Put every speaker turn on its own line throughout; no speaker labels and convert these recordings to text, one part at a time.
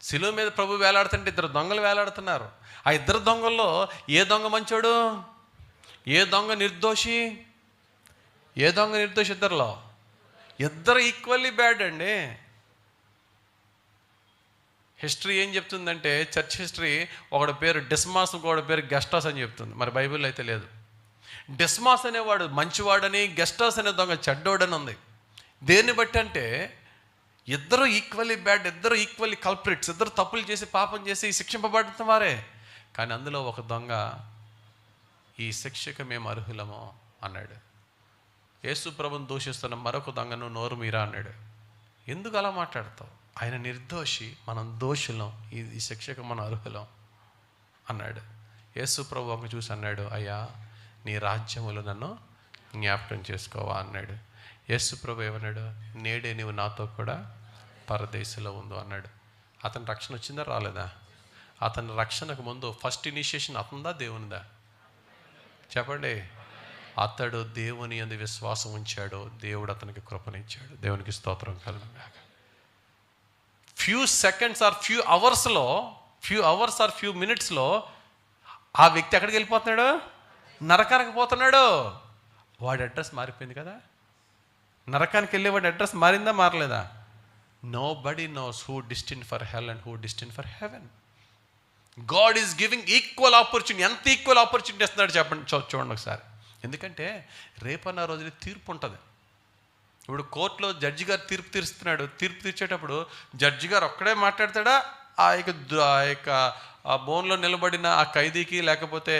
శిలువ మీద ప్రభు వేలాడుతుంటే ఇద్దరు దొంగలు వేలాడుతున్నారు. ఆ ఇద్దరు దొంగల్లో ఏ దొంగ మంచోడు, ఏ దొంగ నిర్దోషి? ఏ దొంగ నిర్దోషి? ఇద్దరులో ఇద్దరు ఈక్వల్లీ బ్యాడ్ అండి. హిస్టరీ ఏం చెప్తుందంటే, చర్చ్ హిస్టరీ, ఒకటి పేరు డిస్మాస్, ఇంకొకటి పేరు గెస్టాస్ అని చెప్తుంది. మరి బైబిల్ అయితే లేదు. డిస్మాస్ అనేవాడు మంచివాడని, గెస్టాస్ అనే దొంగ చెడ్డోడని ఉంది. దేన్ని బట్టి అంటే ఇద్దరు ఈక్వల్లీ బ్యాడ్, ఇద్దరు ఈక్వల్లీ కల్ప్రిట్స్, ఇద్దరు తప్పులు చేసి పాపం చేసి శిక్షింపబడుతున్న వారే. కానీ అందులో ఒక దొంగ ఈ శిక్షకు మేము అర్హులము అన్నాడు. యేసు ప్రభుని దూషిస్తున్న మరొక దొంగను నోరు మీరా అన్నాడు. ఎందుకు అలా మాట్లాడతావు? ఆయన నిర్దోషి, మనం దోషులం, ఈ శిక్షకు మనం అర్హులం అన్నాడు. యేసు ప్రభు ఒక చూసి అన్నాడు, అయ్యా నీ రాజ్యములు నన్ను జ్ఞాపకం చేసుకోవా అన్నాడు. యేసు ప్రభు ఏమన్నాడు? నేడే నీవు నాతో కూడా పరదేశంలో ఉండు అన్నాడు. అతని రక్షణ వచ్చిందా రాలేదా? అతని రక్షణకు ముందు ఫస్ట్ ఇనిషియేషన్ అతనిదా దేవునిదా? చెప్పండి. అతడు దేవుని యందు విశ్వాసం ఉంచాడు, దేవుడు అతనికి కృపనిచ్చాడు. దేవునికి స్తోత్రం కలుగుగాక. ఫ్యూ సెకండ్స్ ఆర్ ఫ్యూ అవర్స్లో, ఫ్యూ అవర్స్ ఆర్ ఫ్యూ మినిట్స్లో ఆ వ్యక్తి ఎక్కడికి వెళ్ళిపోతున్నాడు? నరకానికి పోతున్నాడు. వాడి అడ్రస్ మారిపోయింది కదా. నరకానికి వెళ్ళే వాడి అడ్రస్ మారిందా మారలేదా? Nobody knows who destined for hell and who destined for heaven. God is giving equal opportunity. ఎంత ఈక్వల్ ఆపర్చునిటీ ఇస్తున్నాడు చెప్పండి, చూడండి ఒకసారి. ఎందుకంటే రేపన్న రోజున తీర్పు ఉంటుంది. ఇప్పుడు కోర్టులో జడ్జి గారు తీర్పు తీరుస్తున్నాడు. తీర్పు తీర్చేటప్పుడు జడ్జి గారు ఒక్కడే మాట్లాడతాడా? ఆ యొక్క ఆ బోన్లో నిలబడిన ఆ ఖైదీకి లేకపోతే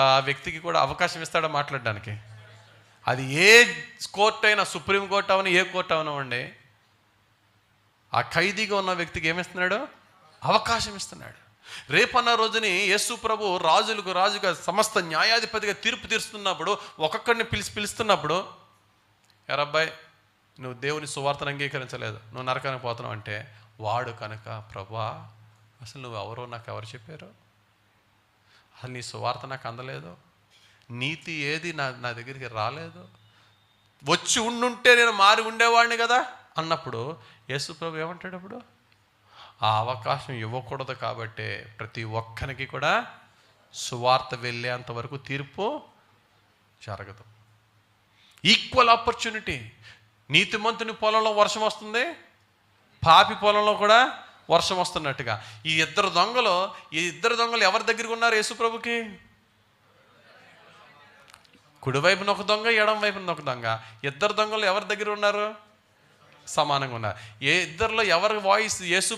ఆ వ్యక్తికి కూడా అవకాశం ఇస్తాడా మాట్లాడడానికి? అది ఏ కోర్టు అయినా, సుప్రీం కోర్టు అవని, ఏ కోర్టు అవనివ్వండి, ఆ ఖైదీగా ఉన్న వ్యక్తికి ఏమిస్తున్నాడు? అవకాశం ఇస్తున్నాడు. రేపన్న రోజుని యేసు ప్రభు రాజులకు రాజుగా, సమస్త న్యాయాధిపతిగా తీర్పు తీరుస్తున్నప్పుడు, ఒక్కొక్కడిని పిలుస్తున్నప్పుడు, ఎరబ్బాయి నువ్వు దేవుని సువార్తను అంగీకరించలేదు, నువ్వు నరకానికి పోతున్నావు అంటే, వాడు కనుక ప్రభా అసలు నువ్వు ఎవరో నాకు ఎవరు చెప్పారు? అసలు నీ సువార్త నాకు అందలేదు, నీతి ఏది నా దగ్గరికి రాలేదు, వచ్చి ఉండుంటే నేను మారి ఉండేవాడిని కదా అన్నప్పుడు యేసు ప్రభు ఏమంటాడు? అప్పుడు ఆ అవకాశం ఇవ్వకూడదు. కాబట్టి ప్రతి ఒక్కరికి కూడా సువార్త వెళ్ళేంత వరకు తీర్పు జరగదు. Equal opportunity. నీతిమంతుని పొలంలో వర్షం వస్తుంది, పాపి పొలంలో కూడా వర్షం వస్తున్నట్టుగా ఈ ఇద్దరు దొంగలు ఎవరి దగ్గరికి ఉన్నారు? యేసు ప్రభుకి కుడివైపున ఒక దొంగ, ఎడం వైపున ఒక దొంగ. ఇద్దరు దొంగలు ఎవరి దగ్గర ఉన్నారు? సమానంగా ఉన్నారు. ఏ ఇద్దరిలో ఎవరి వాయిస్ యేసు